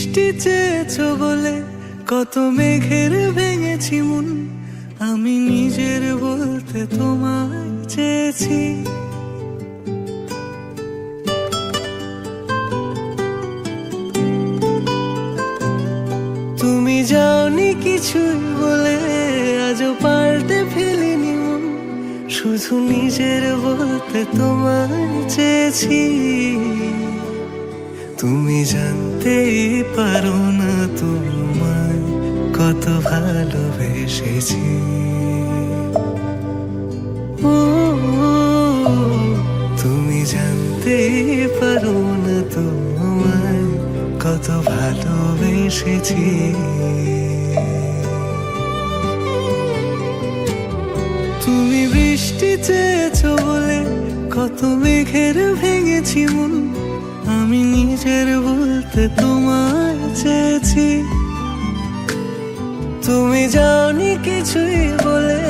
বৃষ্টি চেয়েছো বলে কত মেঘের ভেঙেছি মন, আমি নিজের বলতে তোমায় চেয়েছি। তুমি যাওনি কিছুই বলে আজও পাল্টে ফেলিনি মন, শুধু নিজের বলতে তোমায় চেয়েছি। তুমি জানতেই পারো না তোমায় কত ভালোবেসেছি। ও তুমি জানতেই পারো না তোমায় কত ভালোবেসেছি। তুমি বৃষ্টি চেয়েছো বলে কত মেঘের ভেঙেছি মন, আমি নিজের বলতে তোমায় চেয়েছি। তুমি যাওনি কিছুই বলে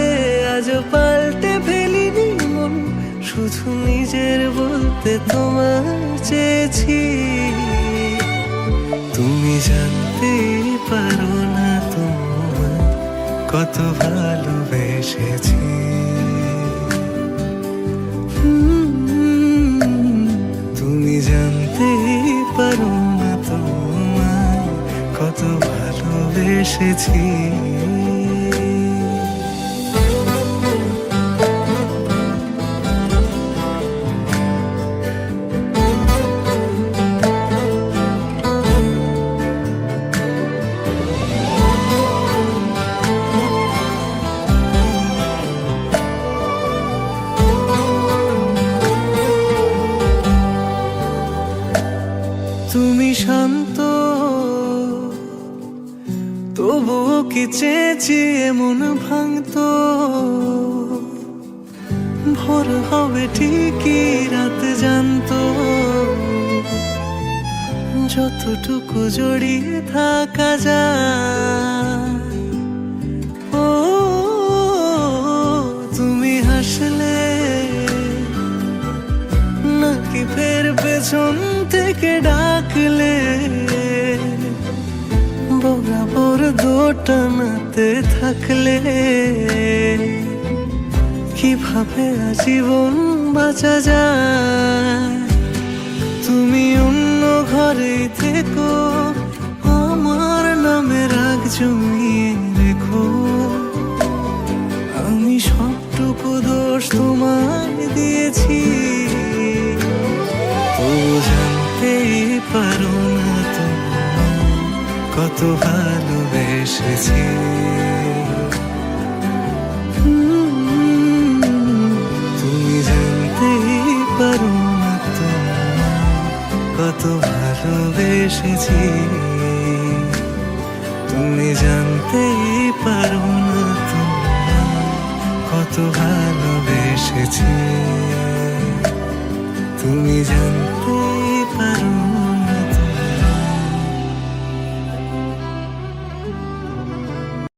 আজও পাল্টে ফেলিনি মন, শুধু নিজের বলতে তোমায় চেয়েছি। তুমি জানতে পারো না তোমায় কত ভালোবেসেছি। তুমি জানতে পারো না তোমায় কত ভালোবেসেছি। তুমি শান্ত তবুও কি চেয়েছি এমন ভাঙতো, ভোর হবে ঠিকই রাত জানতো, যতটুকু জড়িয়ে থাকা যায়। ও তুমি হাসলে নাকি ফের পেছন থেকে ডাকলে, বরাবর দোটানাতে থাকলে কিভাবে আজীবন বাঁচা যায়। তুমি অন্য ঘরে থেকো, আমার নামে রাগ জমিয়ে রেখো, আমি সবটুকু দোষ তোমায় দিয়েছি। তো জানতেই পারো না তোমায় কত ভালোবেসেছি। তুমি জানতেই পারো না তোমায় কত ভালোবেসেছি। তুমি জানতেই পারো না তোমায় কত ভালোবেসেছি। তুমি জানতে